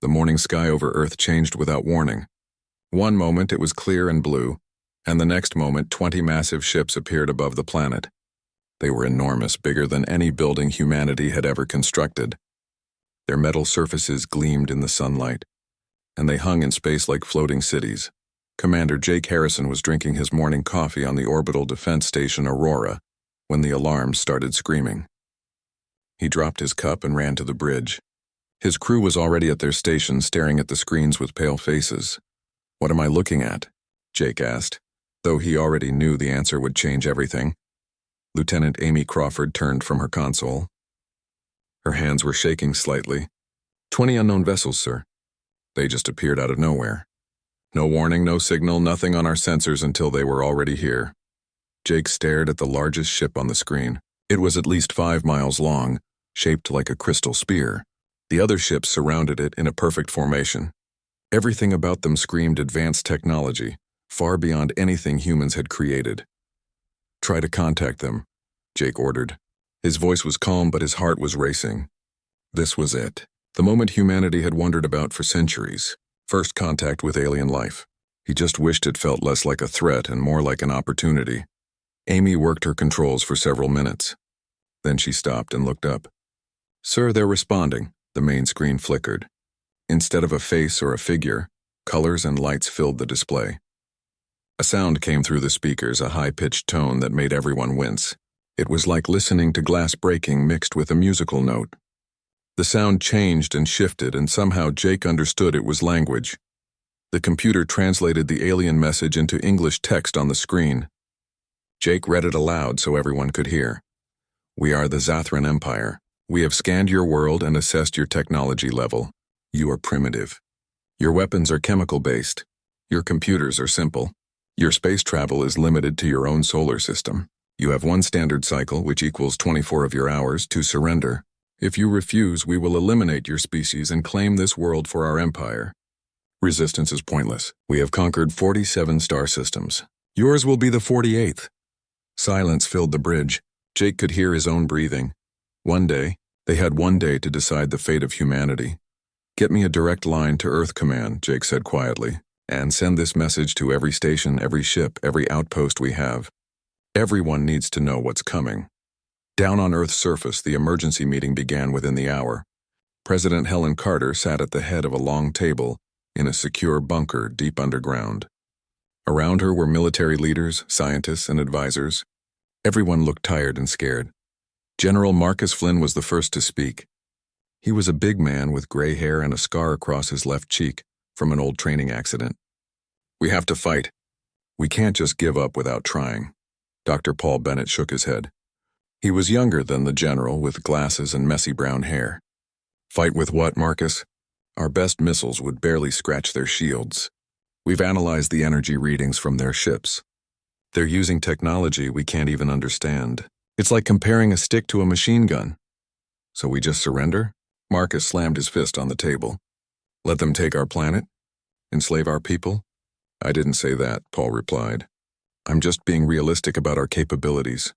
The morning sky over Earth changed without warning. One moment it was clear and blue, and the next moment 20 massive ships appeared above the planet. They were enormous, bigger than any building humanity had ever constructed. Their metal surfaces gleamed in the sunlight, and they hung in space like floating cities. Commander Jake Harrison was drinking his morning coffee on the orbital defense station Aurora when the alarms started screaming. He dropped his cup and ran to the bridge. His crew was already at their station, staring at the screens with pale faces. "What am I looking at?" Jake asked, though he already knew the answer would change everything. Lieutenant Amy Crawford turned from her console. Her hands were shaking slightly. 20 unknown vessels, sir. They just appeared out of nowhere. No warning, no signal, nothing on our sensors until they were already here. Jake stared at the largest ship on the screen. It was at least 5 miles long, shaped like a crystal spear. The other ships surrounded it in a perfect formation. Everything about them screamed advanced technology, far beyond anything humans had created. "Try to contact them," Jake ordered. His voice was calm, but his heart was racing. This was it. The moment humanity had wondered about for centuries. First contact with alien life. He just wished it felt less like a threat and more like an opportunity. Amy worked her controls for several minutes. Then she stopped and looked up. "Sir, they're responding." The main screen flickered. Instead of a face or a figure, colors and lights filled the display. A sound came through the speakers, a high-pitched tone that made everyone wince. It was like listening to glass breaking mixed with a musical note. The sound changed and shifted, and somehow Jake understood it was language. The computer translated the alien message into English text on the screen. Jake read it aloud so everyone could hear. "We are the Zathran Empire. We have scanned your world and assessed your technology level. You are primitive. Your weapons are chemical-based. Your computers are simple. Your space travel is limited to your own solar system. You have one standard cycle, which equals 24 of your hours, to surrender. If you refuse, we will eliminate your species and claim this world for our empire. Resistance is pointless. We have conquered 47 star systems. Yours will be the 48th. Silence filled the bridge. Jake could hear his own breathing. They had one day to decide the fate of humanity. "Get me a direct line to Earth Command," Jake said quietly, "and send this message to every station, every ship, every outpost we have. Everyone needs to know what's coming." Down on Earth's surface, the emergency meeting began within the hour. President Helen Carter sat at the head of a long table in a secure bunker deep underground. Around her were military leaders, scientists, and advisors. Everyone looked tired and scared. General Marcus Flynn was the first to speak. He was a big man with gray hair and a scar across his left cheek from an old training accident. "We have to fight. We can't just give up without trying." Dr. Paul Bennett shook his head. He was younger than the general, with glasses and messy brown hair. "Fight with what, Marcus? Our best missiles would barely scratch their shields. We've analyzed the energy readings from their ships. They're using technology we can't even understand. It's like comparing a stick to a machine gun. So we just surrender?" Marcus slammed his fist on the table. "Let them take our planet? Enslave our people?" "I didn't say that," Paul replied. "I'm just being realistic about our capabilities."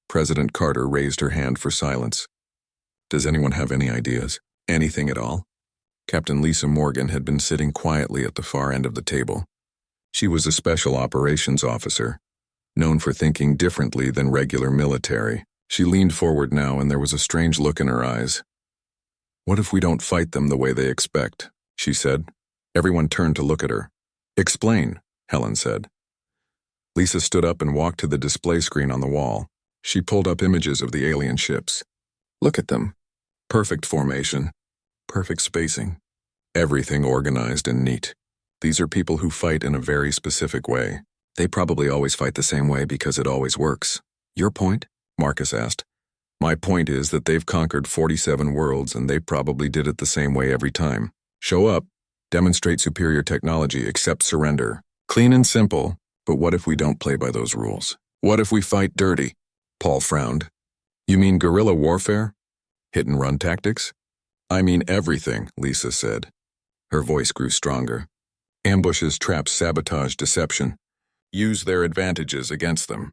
President Carter raised her hand for silence. "Does anyone have any ideas? Anything at all?" Captain Lisa Morgan had been sitting quietly at the far end of the table. She was a special operations officer, known for thinking differently than regular military. She leaned forward now, and there was a strange look in her eyes. "What if we don't fight them the way they expect?" she said. Everyone turned to look at her. "Explain," Helen said. Lisa stood up and walked to the display screen on the wall. She pulled up images of the alien ships. "Look at them. Perfect formation. Perfect spacing. Everything organized and neat. These are people who fight in a very specific way. They probably always fight the same way because it always works." "Your point?" Marcus asked. "My point is that they've conquered 47 worlds, and they probably did it the same way every time. Show up, demonstrate superior technology, accept surrender. Clean and simple, but what if we don't play by those rules? What if we fight dirty?" Paul frowned. "You mean guerrilla warfare? Hit-and-run tactics?" "I mean everything," Lisa said. Her voice grew stronger. "Ambushes, traps, sabotage, deception. Use their advantages against them.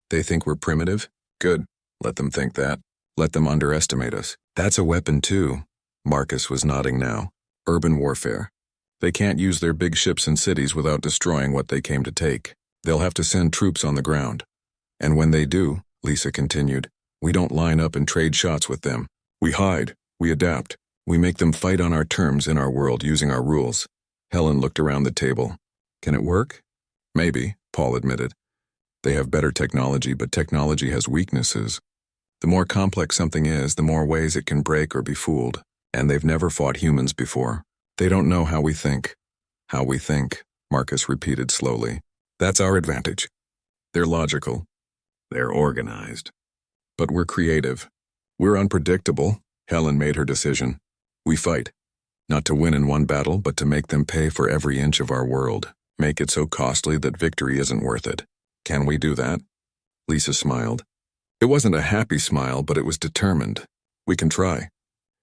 They think we're primitive? Good. Let them think that. Let them underestimate us. That's a weapon too." Marcus was nodding now. Urban warfare. They can't use their big ships in cities without destroying what they came to take. They'll have to send troops on the ground. And when they do, Lisa continued, we don't line up and trade shots with them. We hide, we adapt, we make them fight on our terms in our world using our rules. Helen looked around the table. Can it work? Maybe, Paul admitted. They have better technology, but technology has weaknesses. The more complex something is, the more ways it can break or be fooled. And they've never fought humans before. They don't know how we think. How we think, Marcus repeated slowly. That's our advantage. They're logical. They're organized. But we're creative. We're unpredictable. Helen made her decision. We fight. Not to win in one battle, but to make them pay for every inch of our world. Make it so costly that victory isn't worth it. Can we do that? Lisa smiled. It wasn't a happy smile, but it was determined. We can try.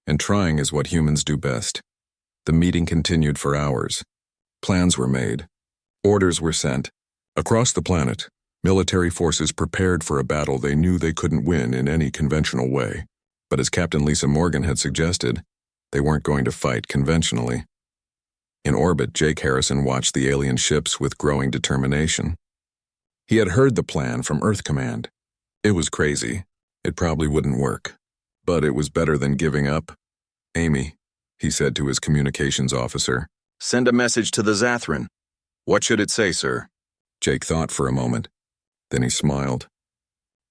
And trying is what humans do best. The meeting continued for hours. Plans were made. Orders were sent. Across the planet, military forces prepared for a battle they knew they couldn't win in any conventional way. But as Captain Lisa Morgan had suggested, they weren't going to fight conventionally. In orbit, Jake Harrison watched the alien ships with growing determination. He had heard the plan from Earth Command. It was crazy. It probably wouldn't work. But it was better than giving up. Amy, he said to his communications officer, send a message to the Zathran. What should it say, sir? Jake thought for a moment. Then he smiled.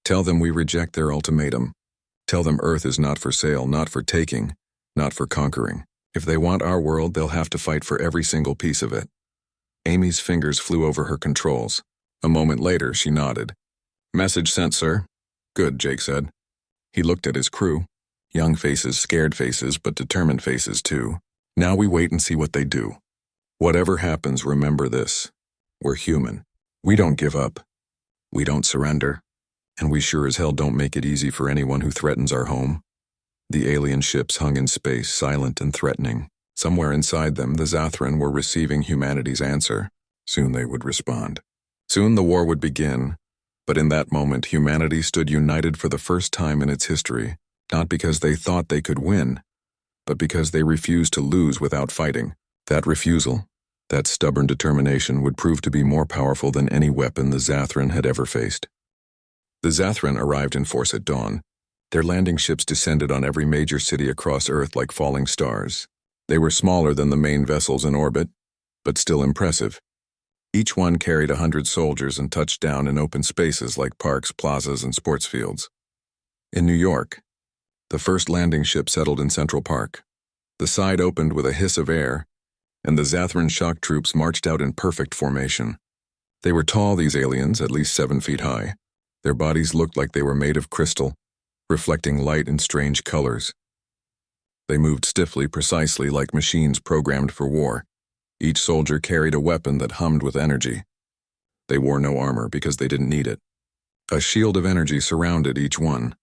Tell them we reject their ultimatum. Tell them Earth is not for sale, not for taking, not for conquering. If they want our world, they'll have to fight for every single piece of it. Amy's fingers flew over her controls. A moment later, she nodded. Message sent, sir. Good, Jake said. He looked at his crew. Young faces, scared faces, but determined faces too. Now we wait and see what they do. Whatever happens, remember this. We're human. We don't give up. We don't surrender. And we sure as hell don't make it easy for anyone who threatens our home. The alien ships hung in space, silent and threatening. Somewhere inside them, the Zathran were receiving humanity's answer. Soon they would respond. Soon the war would begin. But in that moment, humanity stood united for the first time in its history, not because they thought they could win, but because they refused to lose without fighting. That refusal, that stubborn determination would prove to be more powerful than any weapon the Zathran had ever faced. The Zathran arrived in force at dawn. Their landing ships descended on every major city across Earth like falling stars. They were smaller than the main vessels in orbit, but still impressive. Each one carried 100 soldiers and touched down in open spaces like parks, plazas, and sports fields. In New York, the first landing ship settled in Central Park. The side opened with a hiss of air, and the Zathran shock troops marched out in perfect formation. They were tall, these aliens, at least 7 feet high. Their bodies looked like they were made of crystal, reflecting light in strange colors. They moved stiffly, precisely like machines programmed for war. Each soldier carried a weapon that hummed with energy. They wore no armor because they didn't need it. A shield of energy surrounded each one,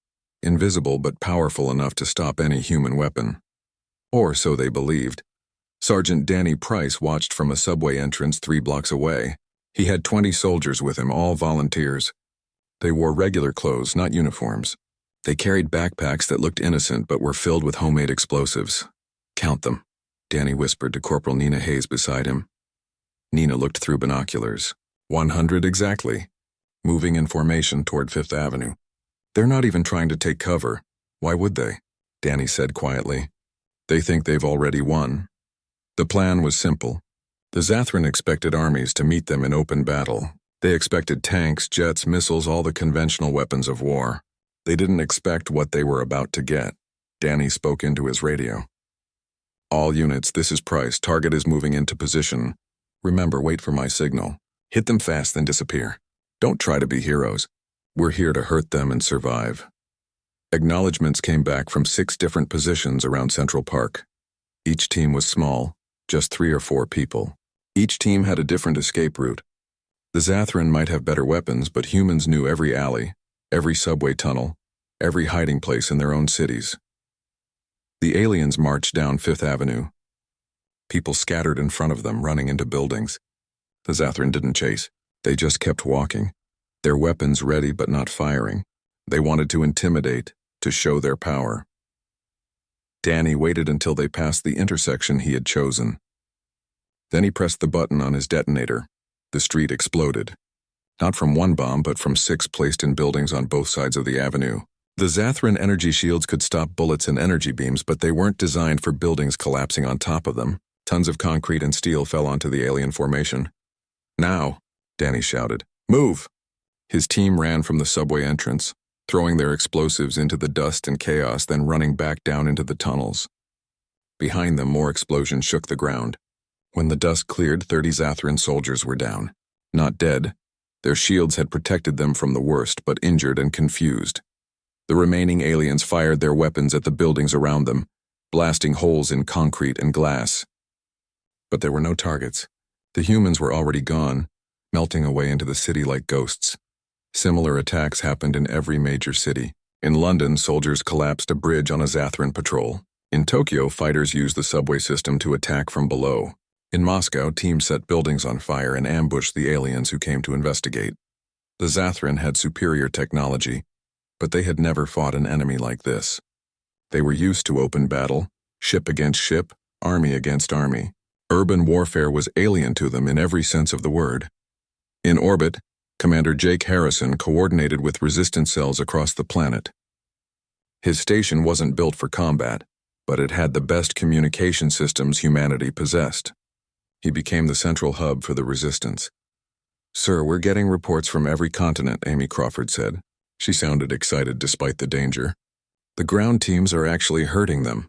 invisible but powerful enough to stop any human weapon. Or so they believed. Sergeant Danny Price watched from a subway entrance 3 blocks away. He had 20 soldiers with him, all volunteers. They wore regular clothes, not uniforms. They carried backpacks that looked innocent but were filled with homemade explosives. Count them, Danny whispered to Corporal Nina Hayes beside him. Nina looked through binoculars. 100 exactly, moving in formation toward Fifth Avenue. They're not even trying to take cover. Why would they? Danny said quietly. They think they've already won. The plan was simple. The Zathran expected armies to meet them in open battle. They expected tanks, jets, missiles, all the conventional weapons of war. They didn't expect what they were about to get. Danny spoke into his radio. All units, this is Price. Target is moving into position. Remember, wait for my signal. Hit them fast, then disappear. Don't try to be heroes. We're here to hurt them and survive. Acknowledgements came back from 6 different positions around Central Park. Each team was small, just 3 or 4 people. Each team had a different escape route. The Zathran might have better weapons, but humans knew every alley, every subway tunnel, every hiding place in their own cities. The aliens marched down Fifth Avenue. People scattered in front of them, running into buildings. The Zathran didn't chase. They just kept walking, their weapons ready but not firing. They wanted to intimidate, to show their power. Danny waited until they passed the intersection he had chosen. Then he pressed the button on his detonator. The street exploded. Not from one bomb, but from 6 placed in buildings on both sides of the avenue. The Zathran energy shields could stop bullets and energy beams, but they weren't designed for buildings collapsing on top of them. Tons of concrete and steel fell onto the alien formation. "Now," Danny shouted. "Move!" His team ran from the subway entrance, throwing their explosives into the dust and chaos, then running back down into the tunnels. Behind them, more explosions shook the ground. When the dust cleared, 30 Zathran soldiers were down. Not dead. Their shields had protected them from the worst, but injured and confused. The remaining aliens fired their weapons at the buildings around them, blasting holes in concrete and glass. But there were no targets. The humans were already gone, melting away into the city like ghosts. Similar attacks happened in every major city. In London, soldiers collapsed a bridge on a Zathran patrol. In Tokyo, fighters used the subway system to attack from below. In Moscow, teams set buildings on fire and ambushed the aliens who came to investigate. The Zathran had superior technology, but they had never fought an enemy like this. They were used to open battle, ship against ship, army against army. Urban warfare was alien to them in every sense of the word. In orbit, Commander Jake Harrison coordinated with resistance cells across the planet. His station wasn't built for combat, but it had the best communication systems humanity possessed. He became the central hub for the resistance. "Sir, we're getting reports from every continent," Amy Crawford said. She sounded excited despite the danger. "The ground teams are actually hurting them.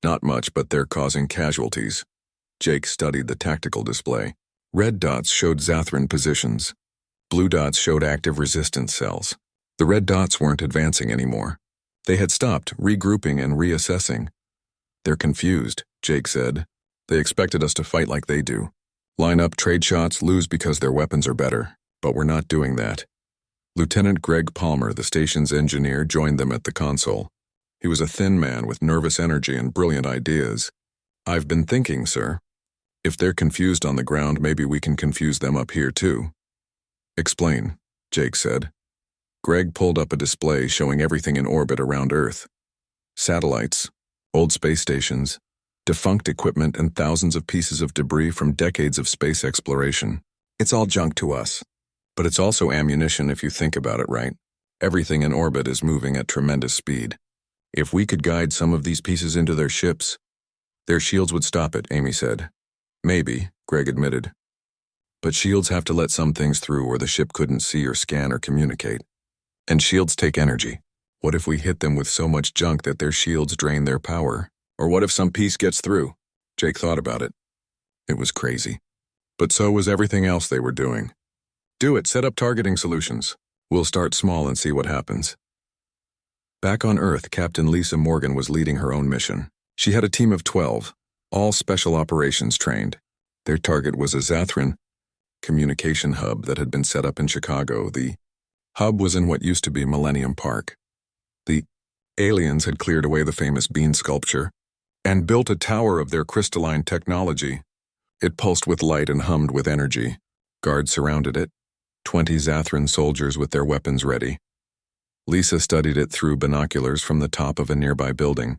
Not much, but they're causing casualties." Jake studied the tactical display. Red dots showed Zathran positions. Blue dots showed active resistance cells. The red dots weren't advancing anymore. They had stopped, regrouping and reassessing. "They're confused," Jake said. "They expected us to fight like they do. Line up, trade shots, lose because their weapons are better. But we're not doing that." Lieutenant Greg Palmer, the station's engineer, joined them at the console. He was a thin man with nervous energy and brilliant ideas. "I've been thinking, sir. If they're confused on the ground, maybe we can confuse them up here too." "Explain," Jake said. Greg pulled up a display showing everything in orbit around Earth. Satellites, old space stations, defunct equipment, and thousands of pieces of debris from decades of space exploration. "It's all junk to us. But it's also ammunition if you think about it, right? Everything in orbit is moving at tremendous speed. If we could guide some of these pieces into their ships, their shields would stop it," Amy said. "Maybe," Greg admitted. "But shields have to let some things through or the ship couldn't see or scan or communicate. And shields take energy. What if we hit them with so much junk that their shields drain their power? Or what if some piece gets through?" Jake thought about it. It was crazy. But so was everything else they were doing. "Do it, set up targeting solutions. We'll start small and see what happens." Back on Earth, Captain Lisa Morgan was leading her own mission. She had a team of 12, all special operations trained. Their target was a Zathran communication hub that had been set up in Chicago. The hub was in what used to be Millennium Park. The aliens had cleared away the famous bean sculpture and built a tower of their crystalline technology. It pulsed with light and hummed with energy. Guards surrounded it, 20 Zathran soldiers with their weapons ready. Lisa studied it through binoculars from the top of a nearby building.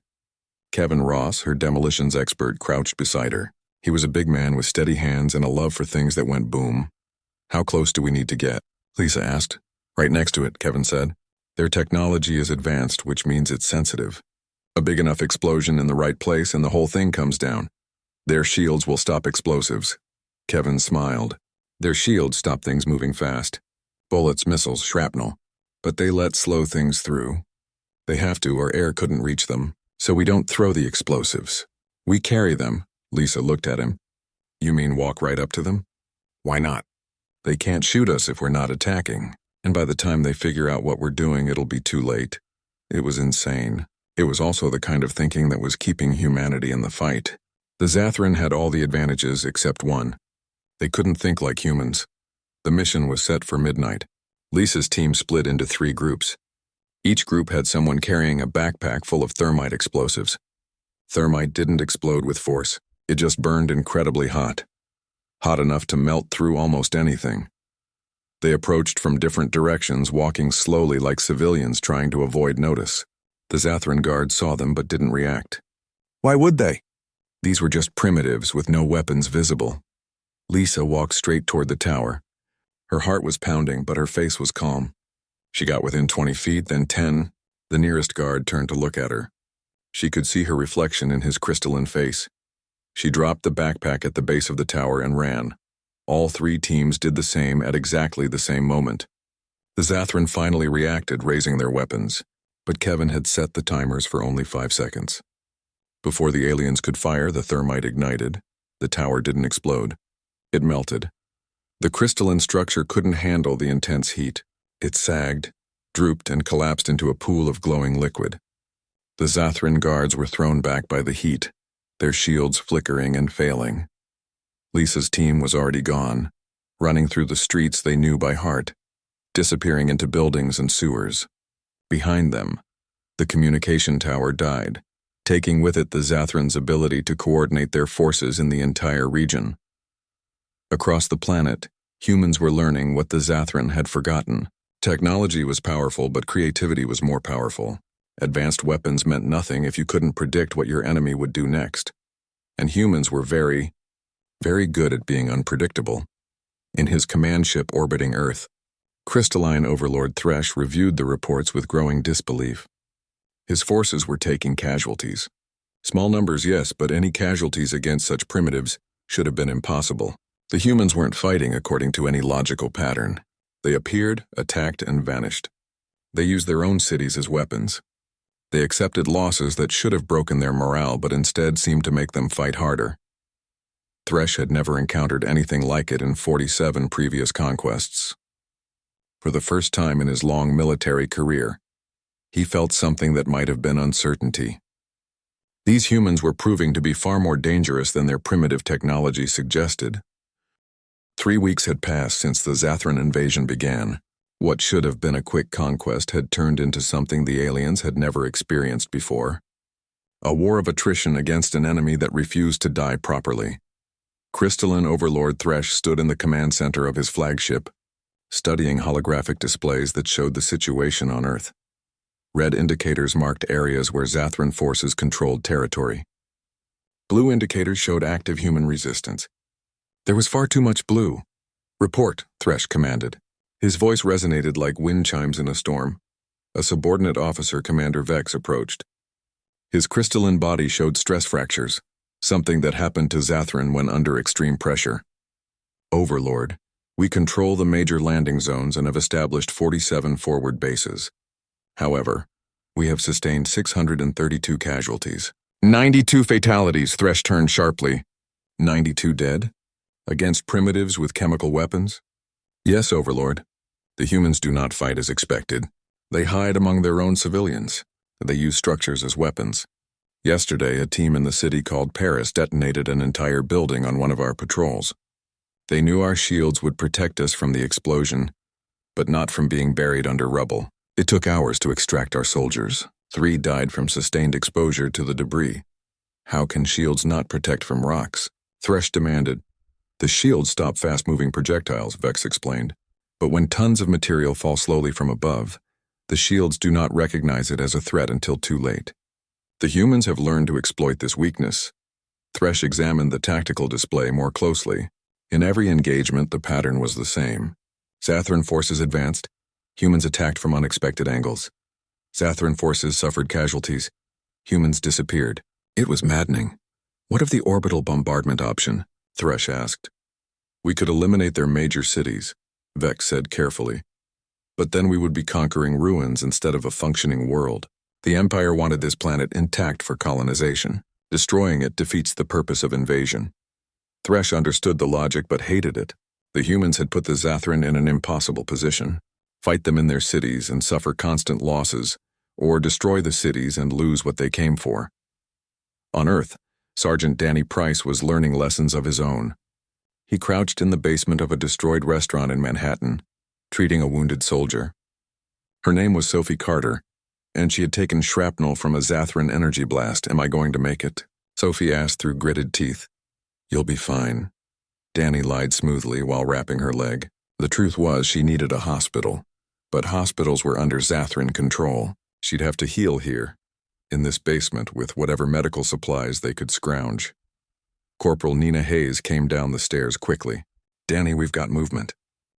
Kevin Ross, her demolitions expert, crouched beside her. He was a big man with steady hands and a love for things that went boom. "How close do we need to get?" Lisa asked. "Right next to it," Kevin said. "Their technology is advanced, which means it's sensitive. A big enough explosion in the right place and the whole thing comes down. Their shields will stop explosives." Kevin smiled. "Their shields stop things moving fast. Bullets, missiles, shrapnel. But they let slow things through. They have to, or air couldn't reach them. So we don't throw the explosives. We carry them." Lisa looked at him. "You mean walk right up to them?" "Why not? They can't shoot us if we're not attacking. And by the time they figure out what we're doing, it'll be too late." It was insane. It was also the kind of thinking that was keeping humanity in the fight. The Zathran had all the advantages except one. They couldn't think like humans. The mission was set for midnight. Lisa's team split into 3 groups. Each group had someone carrying a backpack full of thermite explosives. Thermite didn't explode with force. It just burned incredibly hot. Hot enough to melt through almost anything. They approached from different directions, walking slowly like civilians trying to avoid notice. The Zathran guards saw them but didn't react. Why would they? These were just primitives with no weapons visible. Lisa walked straight toward the tower. Her heart was pounding, but her face was calm. She got within 20 feet, then 10. The nearest guard turned to look at her. She could see her reflection in his crystalline face. She dropped the backpack at the base of the tower and ran. All three teams did the same at exactly the same moment. The Zathran finally reacted, raising their weapons, but Kevin had set the timers for only 5 seconds. Before the aliens could fire, the thermite ignited. The tower didn't explode. It melted. The crystalline structure couldn't handle the intense heat. It sagged, drooped, and collapsed into a pool of glowing liquid. The Zathran guards were thrown back by the heat, their shields flickering and failing. Lisa's team was already gone, running through the streets they knew by heart, disappearing into buildings and sewers. Behind them, the communication tower died, taking with it the Zathran's ability to coordinate their forces in the entire region. Across the planet, humans were learning what the Zathran had forgotten. Technology was powerful, but creativity was more powerful. Advanced weapons meant nothing if you couldn't predict what your enemy would do next. And humans were very, very good at being unpredictable. In his command ship orbiting Earth, Crystalline Overlord Thresh reviewed the reports with growing disbelief. His forces were taking casualties. Small numbers, yes, but any casualties against such primitives should have been impossible. The humans weren't fighting according to any logical pattern. They appeared, attacked, and vanished. They used their own cities as weapons. They accepted losses that should have broken their morale, but instead seemed to make them fight harder. Thresh had never encountered anything like it in 47 previous conquests. For the first time in his long military career, he felt something that might have been uncertainty. These humans were proving to be far more dangerous than their primitive technology suggested. 3 weeks had passed since the Zathran invasion began. What should have been a quick conquest had turned into something the aliens had never experienced before. A war of attrition against an enemy that refused to die properly. Crystalline Overlord Thresh stood in the command center of his flagship, studying holographic displays that showed the situation on Earth. Red indicators marked areas where Zathran forces controlled territory. Blue indicators showed active human resistance. There was far too much blue. "Report," Thresh commanded. His voice resonated like wind chimes in a storm. A subordinate officer, Commander Vex, approached. His crystalline body showed stress fractures, something that happened to Zathran when under extreme pressure. "Overlord, we control the major landing zones and have established 47 forward bases. However, we have sustained 632 casualties." 92 fatalities, Thresh turned sharply. 92 dead? Against primitives with chemical weapons? Yes, Overlord. The humans do not fight as expected. They hide among their own civilians. They use structures as weapons. Yesterday, a team in the city called Paris detonated an entire building on one of our patrols. They knew our shields would protect us from the explosion, but not from being buried under rubble. It took hours to extract our soldiers. 3 died from sustained exposure to the debris. How can shields not protect from rocks? Thresh demanded. The shields stop fast-moving projectiles, Vex explained. But when tons of material fall slowly from above, the shields do not recognize it as a threat until too late. The humans have learned to exploit this weakness. Thresh examined the tactical display more closely. In every engagement, the pattern was the same. Zathran forces advanced. Humans attacked from unexpected angles. Zathran forces suffered casualties. Humans disappeared. It was maddening. What of the orbital bombardment option? Thresh asked. We could eliminate their major cities, Vex said carefully. But then we would be conquering ruins instead of a functioning world. The Empire wanted this planet intact for colonization. Destroying it defeats the purpose of invasion. Thresh understood the logic but hated it. The humans had put the Zathran in an impossible position. Fight them in their cities and suffer constant losses, or destroy the cities and lose what they came for. On Earth, Sergeant Danny Price was learning lessons of his own. He crouched in the basement of a destroyed restaurant in Manhattan, treating a wounded soldier. Her name was Sophie Carter, and she had taken shrapnel from a Zathran energy blast. Am I going to make it? Sophie asked through gritted teeth. You'll be fine. Danny lied smoothly while wrapping her leg. The truth was she needed a hospital, but hospitals were under Zathran control. She'd have to heal here. in this basement with whatever medical supplies they could scrounge. Corporal Nina Hayes came down the stairs quickly. "Danny, we've got movement.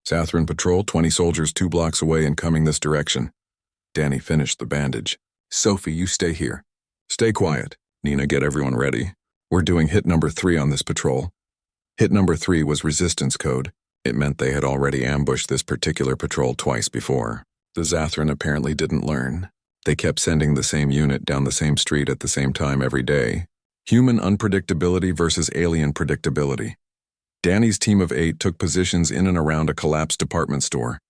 Zathran patrol, 20 soldiers 2 blocks away and coming this direction." Danny finished the bandage. "Sophie, you stay here." "Stay quiet. Nina, get everyone ready. We're doing hit number 3 on this patrol." Hit number 3 was resistance code. It meant they had already ambushed this particular patrol twice before. The Zathran apparently didn't learn. They kept sending the same unit down the same street at the same time every day. Human unpredictability versus alien predictability. Danny's team of 8 took positions in and around a collapsed department store.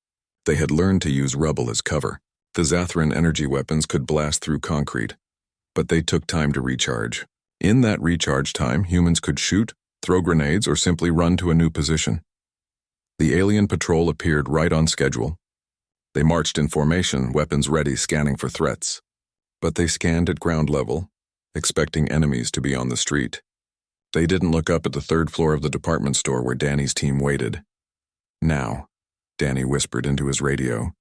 They had learned to use rubble as cover. The Zathran energy weapons could blast through concrete, but they took time to recharge. In that recharge time, humans could shoot, throw grenades, or simply run to a new position. The alien patrol appeared right on schedule. They marched in formation, weapons ready, scanning for threats. But they scanned at ground level, expecting enemies to be on the street. They didn't look up at the 3rd floor of the department store where Danny's team waited. "Now," Danny whispered into his radio.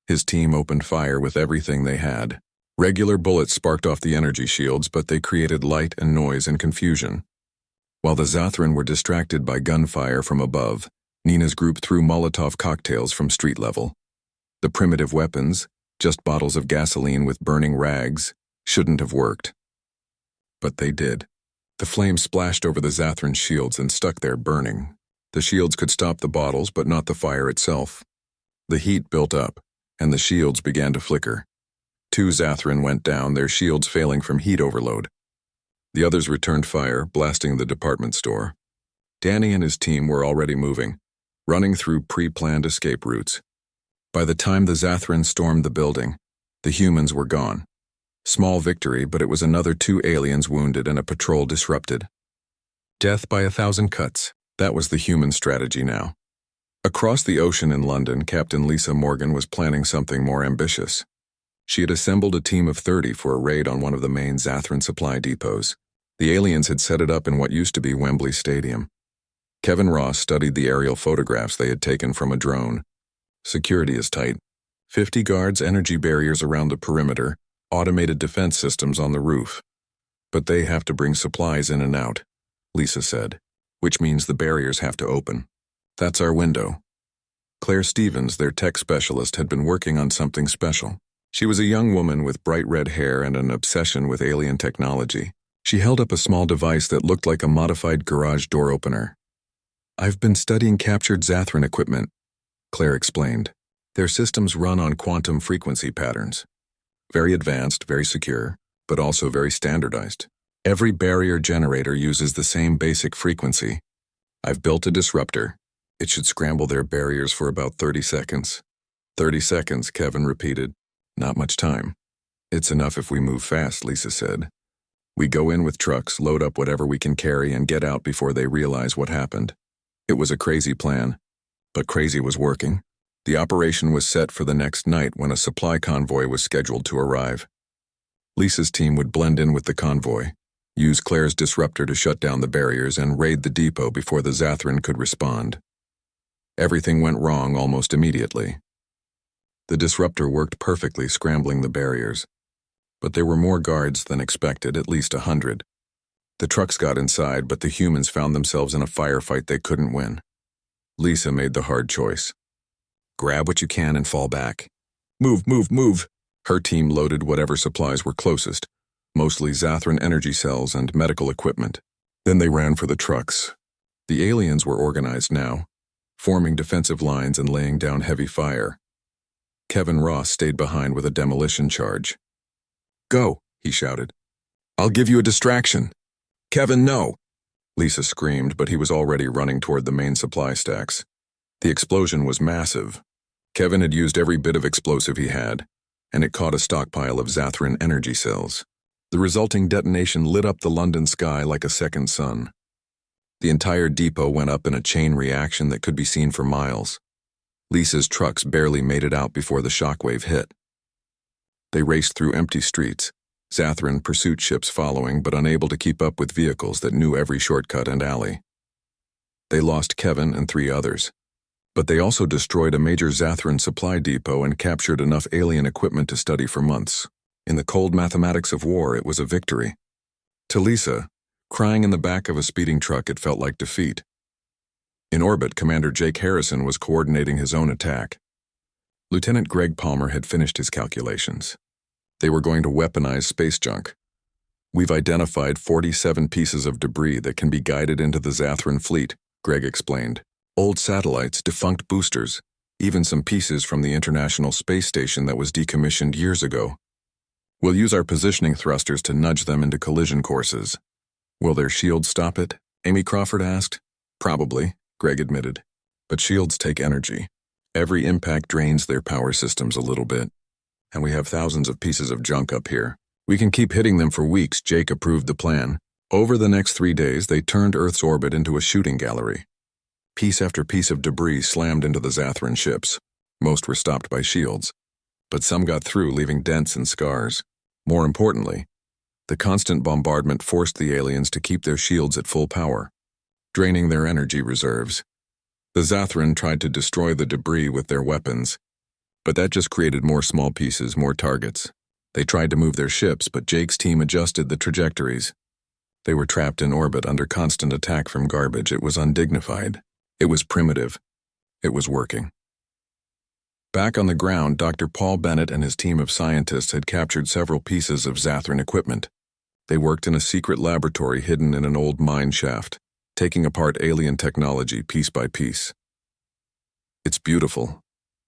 His team opened fire with everything they had. Regular bullets sparked off the energy shields, but they created light and noise and confusion. While the Zathran were distracted by gunfire from above, Nina's group threw Molotov cocktails from street level. The primitive weapons, just bottles of gasoline with burning rags, shouldn't have worked. But they did. The flames splashed over the Zathran shields and stuck there burning. The shields could stop the bottles, but not the fire itself. The heat built up, and the shields began to flicker. 2 Zathran went down, their shields failing from heat overload. The others returned fire, blasting the department store. Danny and his team were already moving, running through pre-planned escape routes. By the time the Zathran stormed the building, the humans were gone. Small victory, but it was another 2 aliens wounded and a patrol disrupted. Death by 1,000 cuts. That was the human strategy now. Across the ocean in London, Captain Lisa Morgan was planning something more ambitious. She had assembled a team of 30 for a raid on one of the main Zathran supply depots. The aliens had set it up in what used to be Wembley Stadium. Kevin Ross studied the aerial photographs they had taken from a drone. Security is tight. 50 guards, energy barriers around the perimeter, automated defense systems on the roof. But they have to bring supplies in and out, Lisa said, which means the barriers have to open. That's our window. Claire Stevens, their tech specialist, had been working on something special. She was a young woman with bright red hair and an obsession with alien technology. She held up a small device that looked like a modified garage door opener. "I've been studying captured Zathran equipment," Claire explained. "Their systems run on quantum frequency patterns. Very advanced, very secure, but also very standardized. Every barrier generator uses the same basic frequency. I've built a disruptor. It should scramble their barriers for about 30 seconds. 30 seconds, Kevin repeated. Not much time. It's enough if we move fast, Lisa said. We go in with trucks, load up whatever we can carry, and get out before they realize what happened. It was a crazy plan, but crazy was working. The operation was set for the next night when a supply convoy was scheduled to arrive. Lisa's team would blend in with the convoy, use Claire's disruptor to shut down the barriers, and raid the depot before the Zathran could respond. Everything went wrong almost immediately. The disruptor worked perfectly, scrambling the barriers. But there were more guards than expected, at least 100. The trucks got inside, but the humans found themselves in a firefight they couldn't win. Lisa made the hard choice. Grab what you can and fall back. Move, move, move! Her team loaded whatever supplies were closest, mostly Zathran energy cells and medical equipment. Then they ran for the trucks. The aliens were organized now, forming defensive lines and laying down heavy fire. Kevin Ross stayed behind with a demolition charge. Go, he shouted. I'll give you a distraction. Kevin, no! Lisa screamed, but he was already running toward the main supply stacks. The explosion was massive. Kevin had used every bit of explosive he had, and it caught a stockpile of Zathran energy cells. The resulting detonation lit up the London sky like a second sun. The entire depot went up in a chain reaction that could be seen for miles. Lisa's trucks barely made it out before the shockwave hit. They raced through empty streets, Zathran pursuit ships following but unable to keep up with vehicles that knew every shortcut and alley. They lost Kevin and 3 others, but they also destroyed a major Zathran supply depot and captured enough alien equipment to study for months. In the cold mathematics of war, it was a victory. To Lisa, crying in the back of a speeding truck, it felt like defeat. In orbit, Commander Jake Harrison was coordinating his own attack. Lieutenant Greg Palmer had finished his calculations. They were going to weaponize space junk. We've identified 47 pieces of debris that can be guided into the Zathran fleet, Greg explained. Old satellites, defunct boosters, even some pieces from the International Space Station that was decommissioned years ago. We'll use our positioning thrusters to nudge them into collision courses. Will their shields stop it? Amy Crawford asked. Probably, Greg admitted. But shields take energy. Every impact drains their power systems a little bit. And we have thousands of pieces of junk up here. We can keep hitting them for weeks. Jake approved the plan. Over the next 3 days, they turned Earth's orbit into a shooting gallery. Piece after piece of debris slammed into the Zathran ships. Most were stopped by shields, but some got through, leaving dents and scars. More importantly, the constant bombardment forced the aliens to keep their shields at full power, draining their energy reserves. The Zathran tried to destroy the debris with their weapons, but that just created more small pieces, more targets. They tried to move their ships, but Jake's team adjusted the trajectories. They were trapped in orbit under constant attack from garbage. It was undignified. It was primitive. It was working. Back on the ground, Dr. Paul Bennett and his team of scientists had captured several pieces of Zathran equipment. They worked in a secret laboratory hidden in an old mine shaft, taking apart alien technology piece by piece. It's beautiful,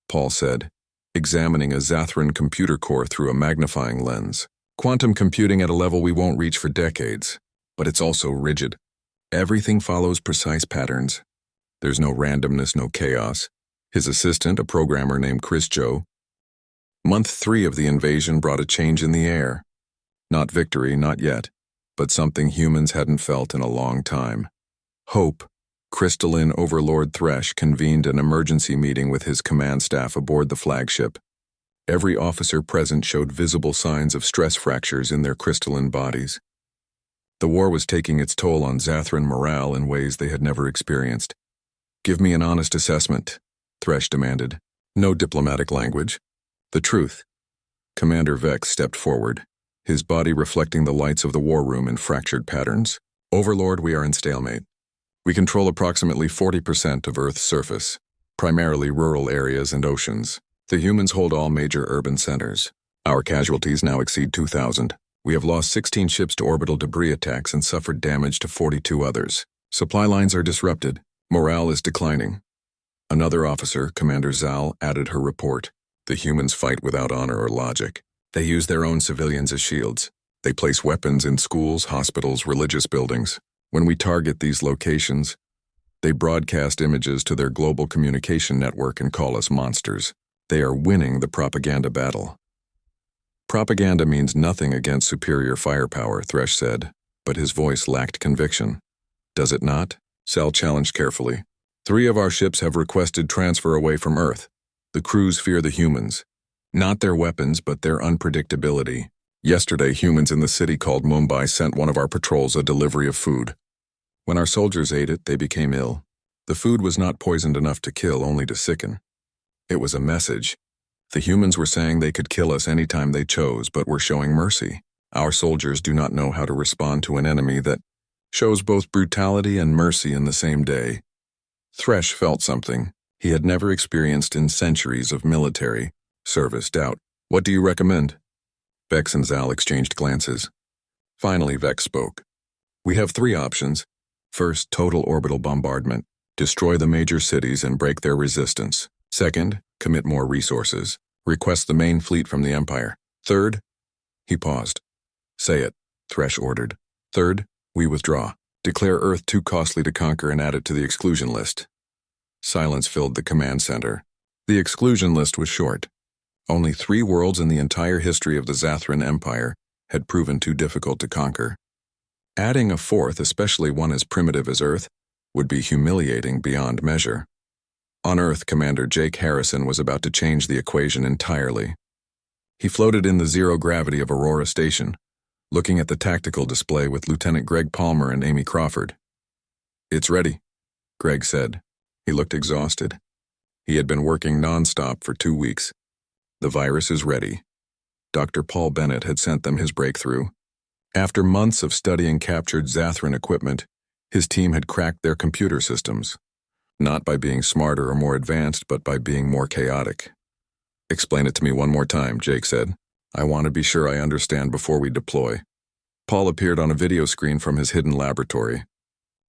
Paul said, examining a Zathran computer core through a magnifying lens. Quantum computing at a level we won't reach for decades, but it's also rigid. Everything follows precise patterns. There's no randomness, no chaos. His assistant, a programmer named Chris Joe. Month 3 of the invasion brought a change in the air. Not victory, not yet, but something humans hadn't felt in a long time. Hope. Crystalline Overlord Thresh convened an emergency meeting with his command staff aboard the flagship. Every officer present showed visible signs of stress fractures in their crystalline bodies. The war was taking its toll on Zathran morale in ways they had never experienced. Give me an honest assessment, Thresh demanded. No diplomatic language. The truth. Commander Vex stepped forward, his body reflecting the lights of the war room in fractured patterns. Overlord, we are in stalemate. We control approximately 40% of Earth's surface, primarily rural areas and oceans. The humans hold all major urban centers. Our casualties now exceed 2,000. We have lost 16 ships to orbital debris attacks and suffered damage to 42 others. Supply lines are disrupted. Morale is declining. Another officer, Commander Zal, added her report. The humans fight without honor or logic. They use their own civilians as shields. They place weapons in schools, hospitals, religious buildings. When we target these locations, they broadcast images to their global communication network and call us monsters. They are winning the propaganda battle. Propaganda means nothing against superior firepower, Thresh said, but his voice lacked conviction. Does it not? Sal challenged carefully. 3 of our ships have requested transfer away from Earth. The crews fear the humans. Not their weapons, but their unpredictability. Yesterday, humans in the city called Mumbai sent one of our patrols a delivery of food. When our soldiers ate it, they became ill. The food was not poisoned enough to kill, only to sicken. It was a message. The humans were saying they could kill us anytime they chose, but were showing mercy. Our soldiers do not know how to respond to an enemy that shows both brutality and mercy in the same day. Thresh felt something he had never experienced in centuries of military service doubt. What do you recommend? Vex and Zal exchanged glances. Finally, Vex spoke. We have 3 options. First, total orbital bombardment. Destroy the major cities and break their resistance. Second, commit more resources. Request the main fleet from the Empire. Third, he paused. Say it, Thresh ordered. Third, we withdraw. Declare Earth too costly to conquer and add it to the exclusion list. Silence filled the command center. The exclusion list was short. Only 3 worlds in the entire history of the Zathran Empire had proven too difficult to conquer. Adding a 4th, especially one as primitive as Earth, would be humiliating beyond measure. On Earth, Commander Jake Harrison was about to change the equation entirely. He floated in the zero gravity of Aurora Station, looking at the tactical display with Lieutenant Greg Palmer and Amy Crawford. It's ready, Greg said. He looked exhausted. He had been working non-stop for 2 weeks. The virus is ready. Dr. Paul Bennett had sent them his breakthrough. After months of studying captured Zathran equipment, his team had cracked their computer systems. Not by being smarter or more advanced, but by being more chaotic. "Explain it to me one more time," Jake said. "I want to be sure I understand before we deploy." Paul appeared on a video screen from his hidden laboratory.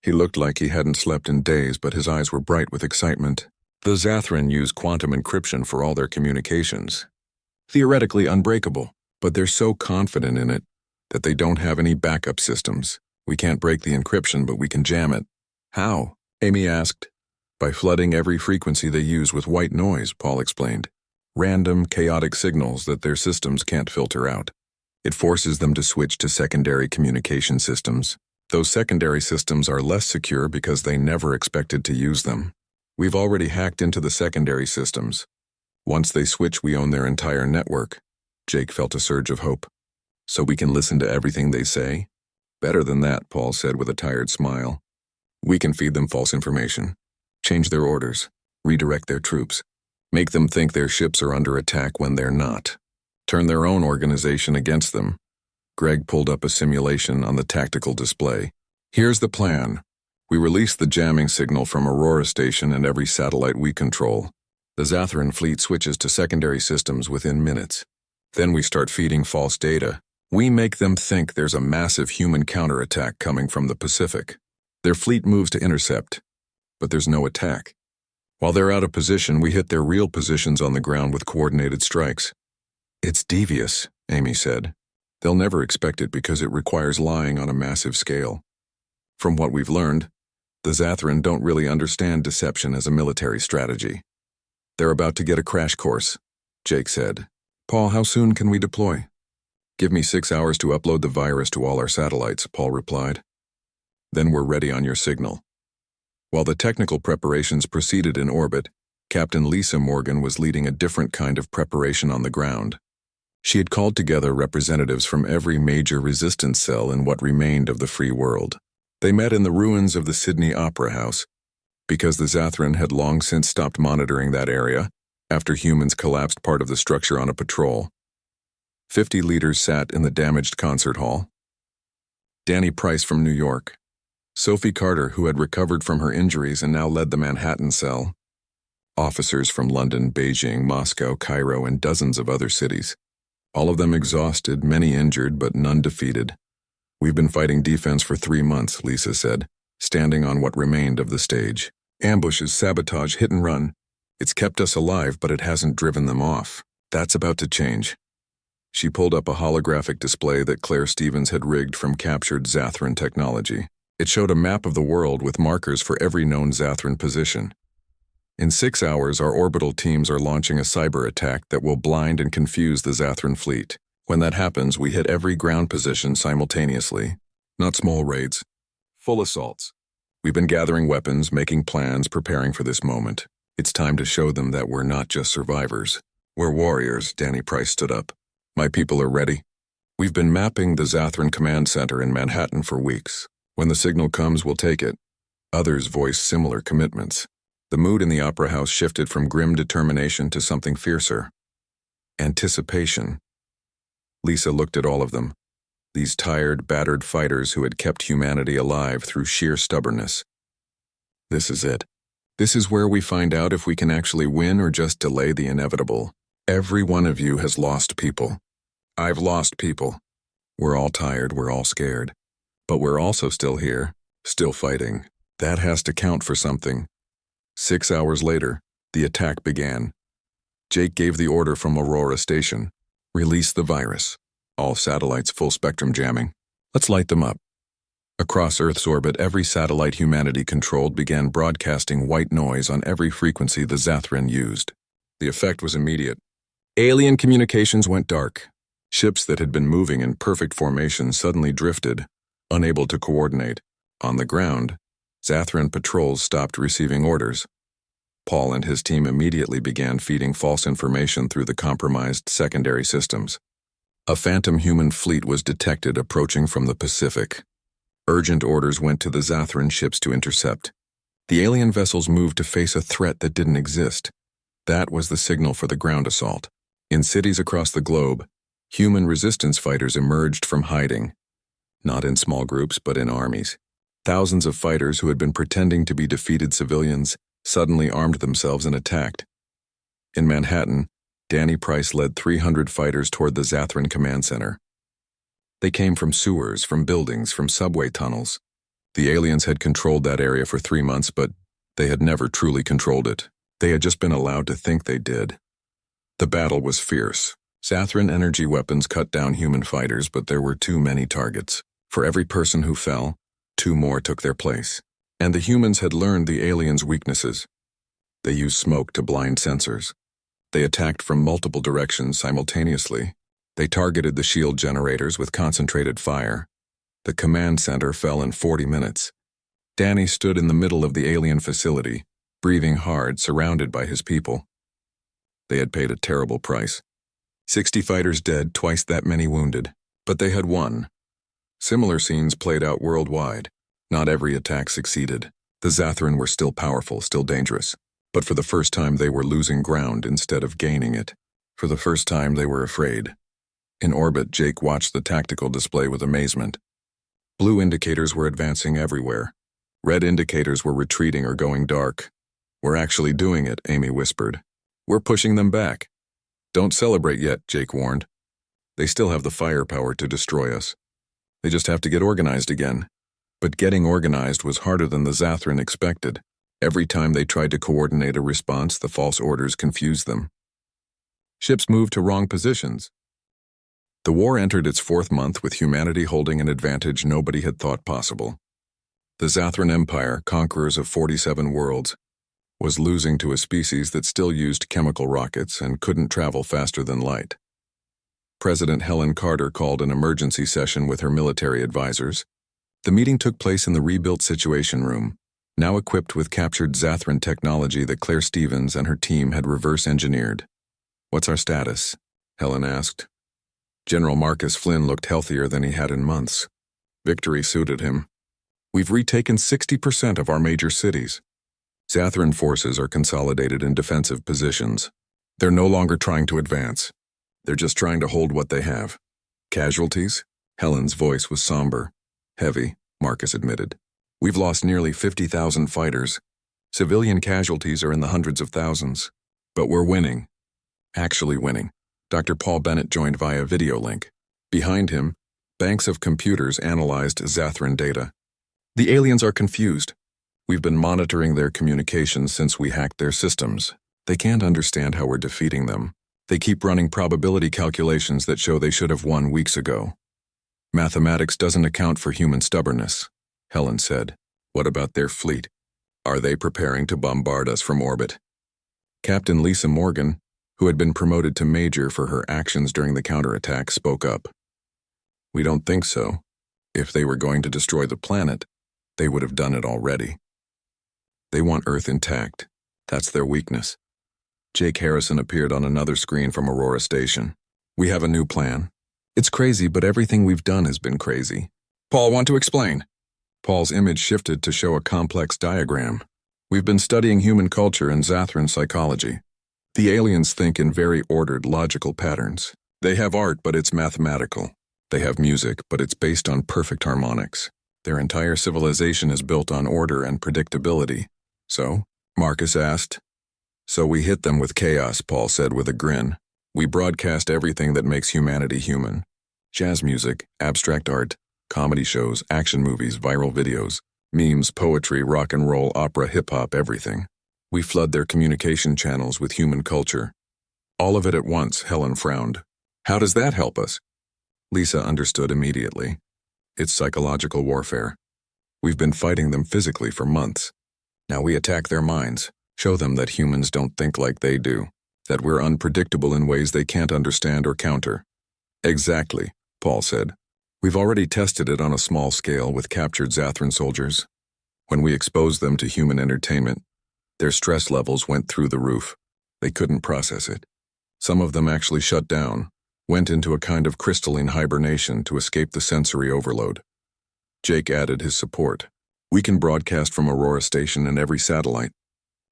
He looked like he hadn't slept in days, but his eyes were bright with excitement. The Zathran use quantum encryption for all their communications. Theoretically unbreakable, but they're so confident in it that they don't have any backup systems. "We can't break the encryption, but we can jam it." "How?" Amy asked. "By flooding every frequency they use with white noise," Paul explained. "Random, chaotic signals that their systems can't filter out. It forces them to switch to secondary communication systems. Those secondary systems are less secure because they never expected to use them. We've already hacked into the secondary systems. Once they switch, we own their entire network." Jake felt a surge of hope. "So we can listen to everything they say?" "Better than that," Paul said with a tired smile. "We can feed them false information, change their orders, redirect their troops, make them think their ships are under attack when they're not, turn their own organization against them." Greg pulled up a simulation on the tactical display. "Here's the plan. We release the jamming signal from Aurora Station and every satellite we control. The Zathran fleet switches to secondary systems within minutes. Then we start feeding false data. We make them think there's a massive human counterattack coming from the Pacific. Their fleet moves to intercept, but there's no attack. While they're out of position, we hit their real positions on the ground with coordinated strikes." "It's devious," Amy said. "They'll never expect it because it requires lying on a massive scale. From what we've learned, the Zathran don't really understand deception as a military strategy." "They're about to get a crash course," Jake said. "Paul, how soon can we deploy?" "Give me 6 hours to upload the virus to all our satellites," Paul replied. "Then we're ready on your signal." While the technical preparations proceeded in orbit, Captain Lisa Morgan was leading a different kind of preparation on the ground. She had called together representatives from every major resistance cell in what remained of the free world. They met in the ruins of the Sydney Opera House, because the Zathran had long since stopped monitoring that area after humans collapsed part of the structure on a patrol. 50 leaders sat in the damaged concert hall. Danny Price from New York, Sophie Carter, who had recovered from her injuries and now led the Manhattan cell, officers from London, Beijing, Moscow, Cairo, and dozens of other cities. All of them exhausted, many injured, but none defeated. "We've been fighting defense for 3 months, Lisa said, standing on what remained of the stage. "Ambushes, sabotage, hit and run. It's kept us alive, but it hasn't driven them off. That's about to change." She pulled up a holographic display that Claire Stevens had rigged from captured Zathran technology. It showed a map of the world with markers for every known Zathran position. "In 6 hours, our orbital teams are launching a cyber attack that will blind and confuse the Zathran fleet. When that happens, we hit every ground position simultaneously. Not small raids. Full assaults. We've been gathering weapons, making plans, preparing for this moment. It's time to show them that we're not just survivors. We're warriors." Danny Price stood up. "My people are ready. We've been mapping the Zathran command center in Manhattan for weeks. When the signal comes, we'll take it." Others voiced similar commitments. The mood in the opera house shifted from grim determination to something fiercer. Anticipation. Lisa looked at all of them. These tired, battered fighters who had kept humanity alive through sheer stubbornness. "This is it. This is where we find out if we can actually win or just delay the inevitable. Every one of you has lost people. I've lost people. We're all tired, we're all scared. But we're also still here, still fighting. That has to count for something." 6 hours later, the attack began. Jake gave the order from Aurora Station. "Release the virus. All satellites full spectrum jamming. Let's light them up." Across Earth's orbit, every satellite humanity controlled began broadcasting white noise on every frequency the Zathran used. The effect was immediate. Alien communications went dark. Ships that had been moving in perfect formation suddenly drifted, unable to coordinate. On the ground, Zathran patrols stopped receiving orders. Paul and his team immediately began feeding false information through the compromised secondary systems. A phantom human fleet was detected approaching from the Pacific. Urgent orders went to the Zathran ships to intercept. The alien vessels moved to face a threat that didn't exist. That was the signal for the ground assault. In cities across the globe, Human resistance fighters emerged from hiding, not in small groups but in armies. Thousands of fighters who had been pretending to be defeated civilians suddenly armed themselves and attacked. In Manhattan, Danny Price led 300 fighters toward the Zathran Command Center. They came from sewers, from buildings, from subway tunnels. The aliens had controlled that area for 3 months, but they had never truly controlled it. They had just been allowed to think they did. The battle was fierce. Zathran energy weapons cut down human fighters, but there were too many targets. For every person who fell, 2 more took their place. And the humans had learned the aliens' weaknesses. They used smoke to blind sensors. They attacked from multiple directions simultaneously. They targeted the shield generators with concentrated fire. The command center fell in 40 minutes. Danny stood in the middle of the alien facility, breathing hard, surrounded by his people. They had paid a terrible price. 60 fighters dead, twice that many wounded. But they had won. Similar scenes played out worldwide. Not every attack succeeded. The Zathran were still powerful, still dangerous. But for the first time they were losing ground instead of gaining it. For the first time they were afraid. In orbit, Jake watched the tactical display with amazement. Blue indicators were advancing everywhere. Red indicators were retreating or going dark. "We're actually doing it," Amy whispered. "We're pushing them back." "Don't celebrate yet," Jake warned. "They still have the firepower to destroy us. They just have to get organized again." But getting organized was harder than the Zathran expected. Every time they tried to coordinate a response, the false orders confused them. Ships moved to wrong positions. The war entered its 4th month with humanity holding an advantage nobody had thought possible. The Zathran Empire, conquerors of 47 worlds, was losing to a species that still used chemical rockets and couldn't travel faster than light. President Helen Carter called an emergency session with her military advisors. The meeting took place in the rebuilt Situation Room, now equipped with captured Zathran technology that Claire Stevens and her team had reverse-engineered. "What's our status?" Helen asked. General Marcus Flynn looked healthier than he had in months. Victory suited him. "We've retaken 60% of our major cities. Zathran forces are consolidated in defensive positions. They're no longer trying to advance. They're just trying to hold what they have." "Casualties?" Helen's voice was somber. "Heavy," Marcus admitted. "We've lost nearly 50,000 fighters. Civilian casualties are in the hundreds of thousands. But we're winning. Actually winning." Dr. Paul Bennett joined via video link. Behind him, banks of computers analyzed Zathran data. "The aliens are confused. We've been monitoring their communications since we hacked their systems. They can't understand how we're defeating them. They keep running probability calculations that show they should have won weeks ago. Mathematics doesn't account for human stubbornness," Helen said. "What about their fleet? Are they preparing to bombard us from orbit?" Captain Lisa Morgan, who had been promoted to major for her actions during the counterattack, spoke up. "We don't think so. If they were going to destroy the planet, they would have done it already. They want Earth intact. That's their weakness." Jake Harrison appeared on another screen from Aurora Station. "We have a new plan. It's crazy, but everything we've done has been crazy." "Paul, want to explain?" Paul's image shifted to show a complex diagram. "We've been studying human culture and Zathran psychology. The aliens think in very ordered, logical patterns. They have art, but it's mathematical. They have music, but it's based on perfect harmonics. Their entire civilization is built on order and predictability." "So?" Marcus asked. "So we hit them with chaos," Paul said with a grin. "We broadcast everything that makes humanity human. Jazz music, abstract art, comedy shows, action movies, viral videos, memes, poetry, rock and roll, opera, hip-hop, everything. We flood their communication channels with human culture. All of it at once," Helen frowned. "How does that help us?" Lisa understood immediately. "It's psychological warfare. We've been fighting them physically for months. Now we attack their minds, show them that humans don't think like they do, that we're unpredictable in ways they can't understand or counter." "Exactly," Paul said. "We've already tested it on a small scale with captured Zathran soldiers. When we exposed them to human entertainment, their stress levels went through the roof. They couldn't process it. Some of them actually shut down, went into a kind of crystalline hibernation to escape the sensory overload." Jake added his support. "We can broadcast from Aurora Station and every satellite.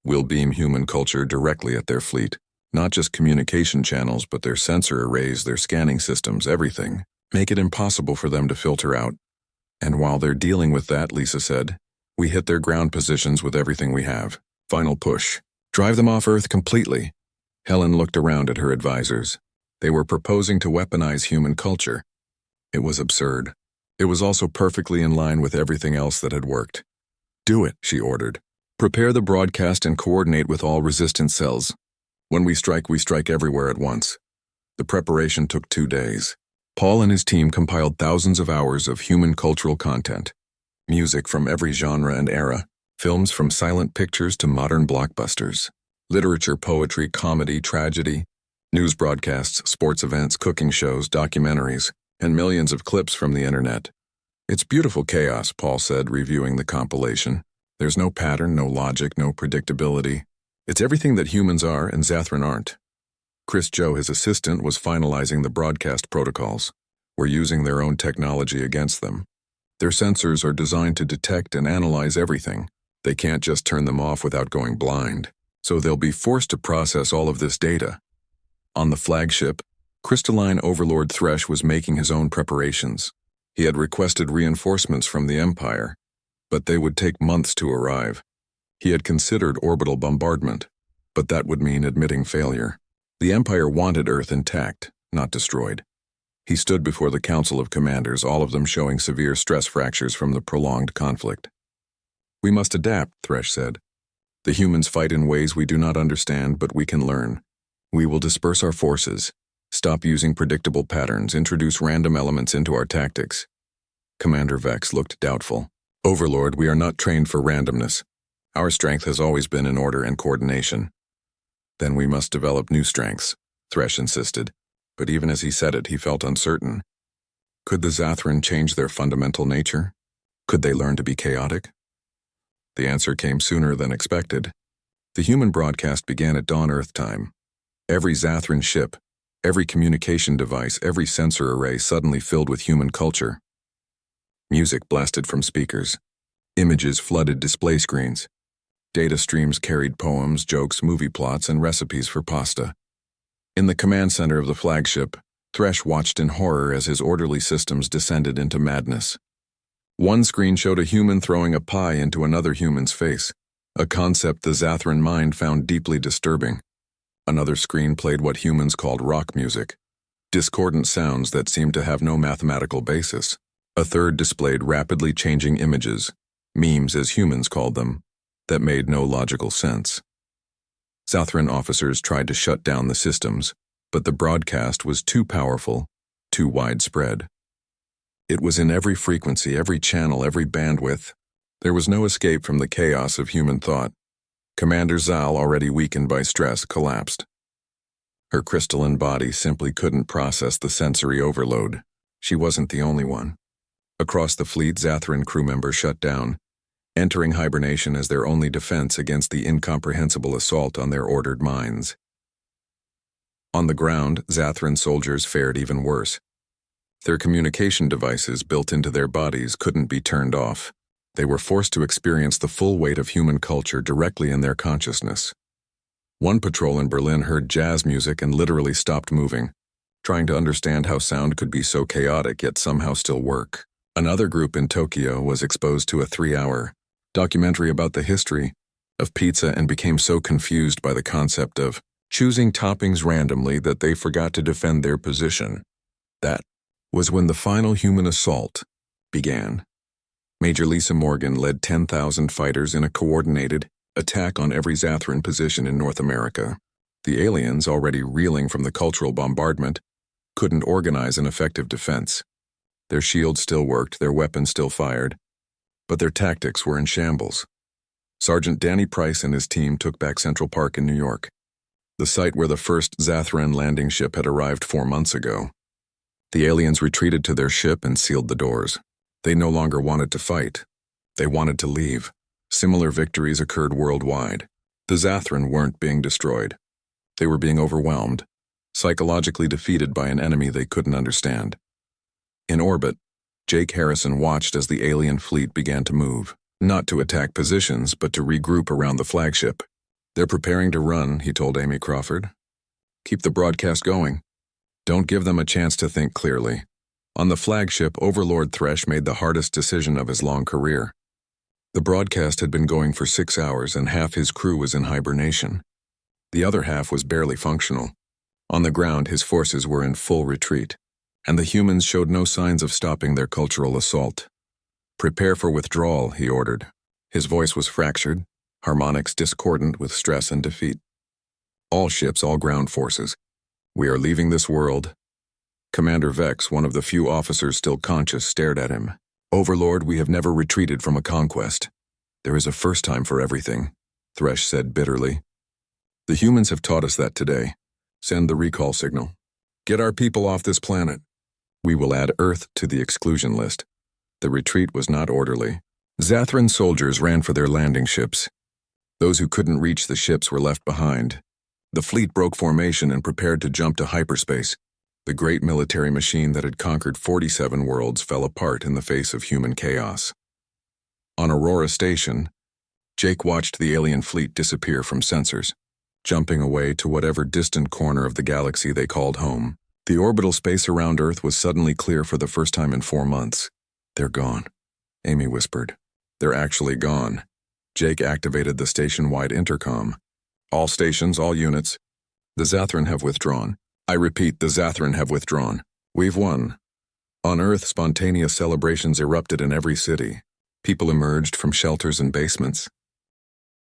We'll beam human culture directly at their fleet. Not just communication channels, but their sensor arrays, their scanning systems, everything. Make it impossible for them to filter out. And while they're dealing with that, Lisa said, we hit their ground positions with everything we have. Final push. Drive them off Earth completely. Helen looked around at her advisors. They were proposing to weaponize human culture. It was absurd. It was also perfectly in line with everything else that had worked. Do it, she ordered. Prepare the broadcast and coordinate with all resistance cells. When we strike everywhere at once. The preparation took 2 days. Paul and his team compiled thousands of hours of human cultural content. Music from every genre and era. Films from silent pictures to modern blockbusters. Literature, poetry, comedy, tragedy. News broadcasts, sports events, cooking shows, documentaries, and millions of clips from the internet. It's beautiful chaos, Paul said, reviewing the compilation. There's no pattern, no logic, no predictability. It's everything that humans are and Zathran aren't. Chris Joe, his assistant, was finalizing the broadcast protocols. We're using their own technology against them. Their sensors are designed to detect and analyze everything. They can't just turn them off without going blind. So they'll be forced to process all of this data. On the flagship, Crystalline Overlord Thresh was making his own preparations. He had requested reinforcements from the Empire, but they would take months to arrive. He had considered orbital bombardment, but that would mean admitting failure. The Empire wanted Earth intact, not destroyed. He stood before the Council of Commanders, all of them showing severe stress fractures from the prolonged conflict. We must adapt, Thresh said. The humans fight in ways we do not understand, but we can learn. We will disperse our forces, stop using predictable patterns, introduce random elements into our tactics. Commander Vex looked doubtful. Overlord, we are not trained for randomness. Our strength has always been in order and coordination. Then we must develop new strengths, Thresh insisted, but even as he said it, he felt uncertain. Could the Zathran change their fundamental nature? Could they learn to be chaotic? The answer came sooner than expected. The human broadcast began at dawn Earth time. Every Zathran ship, every communication device, every sensor array suddenly filled with human culture. Music blasted from speakers. Images flooded display screens. Data streams carried poems, jokes, movie plots, and recipes for pasta. In the command center of the flagship, Thresh watched in horror as his orderly systems descended into madness. One screen showed a human throwing a pie into another human's face, a concept the Zathran mind found deeply disturbing. Another screen played what humans called rock music, discordant sounds that seemed to have no mathematical basis. A third displayed rapidly changing images, memes as humans called them, that made no logical sense. Zathran officers tried to shut down the systems, but the broadcast was too powerful, too widespread. It was in every frequency, every channel, every bandwidth. There was no escape from the chaos of human thought. Commander Zal, already weakened by stress, collapsed. Her crystalline body simply couldn't process the sensory overload. She wasn't the only one. Across the fleet, Zathran crew members shut down, entering hibernation as their only defense against the incomprehensible assault on their ordered minds. On the ground, Zathran soldiers fared even worse. Their communication devices built into their bodies couldn't be turned off. They were forced to experience the full weight of human culture directly in their consciousness. One patrol in Berlin heard jazz music and literally stopped moving, trying to understand how sound could be so chaotic yet somehow still work. Another group in Tokyo was exposed to a 3-hour documentary about the history of pizza and became so confused by the concept of choosing toppings randomly that they forgot to defend their position. That was when the final human assault began. Major Lisa Morgan led 10,000 fighters in a coordinated attack on every Zathran position in North America. The aliens, already reeling from the cultural bombardment, couldn't organize an effective defense. Their shields still worked, their weapons still fired, but their tactics were in shambles. Sergeant Danny Price and his team took back Central Park in New York, the site where the first Zathran landing ship had arrived 4 months ago. The aliens retreated to their ship and sealed the doors. They no longer wanted to fight. They wanted to leave. Similar victories occurred worldwide. The Zathran weren't being destroyed. They were being overwhelmed, psychologically defeated by an enemy they couldn't understand. In orbit, Jake Harrison watched as the alien fleet began to move, not to attack positions, but to regroup around the flagship. They're preparing to run, he told Amy Crawford. Keep the broadcast going. Don't give them a chance to think clearly. On the flagship, Overlord Thresh made the hardest decision of his long career. The broadcast had been going for 6 hours and half his crew was in hibernation. The other half was barely functional. On the ground, his forces were in full retreat, and the humans showed no signs of stopping their cultural assault. "Prepare for withdrawal," he ordered. His voice was fractured, harmonics discordant with stress and defeat. "All ships, all ground forces. We are leaving this world." Commander Vex, one of the few officers still conscious, stared at him. "Overlord, we have never retreated from a conquest. There is a first time for everything," Thresh said bitterly. "The humans have taught us that today. Send the recall signal. Get our people off this planet. We will add Earth to the exclusion list." The retreat was not orderly. Zathran soldiers ran for their landing ships. Those who couldn't reach the ships were left behind. The fleet broke formation and prepared to jump to hyperspace. The great military machine that had conquered 47 worlds fell apart in the face of human chaos. On Aurora Station, Jake watched the alien fleet disappear from sensors, jumping away to whatever distant corner of the galaxy they called home. The orbital space around Earth was suddenly clear for the first time in 4 months. "They're gone," Amy whispered. "They're actually gone." Jake activated the station-wide intercom. "All stations, all units. The Zathran have withdrawn. I repeat, the Zathran have withdrawn. We've won." On Earth, spontaneous celebrations erupted in every city. People emerged from shelters and basements,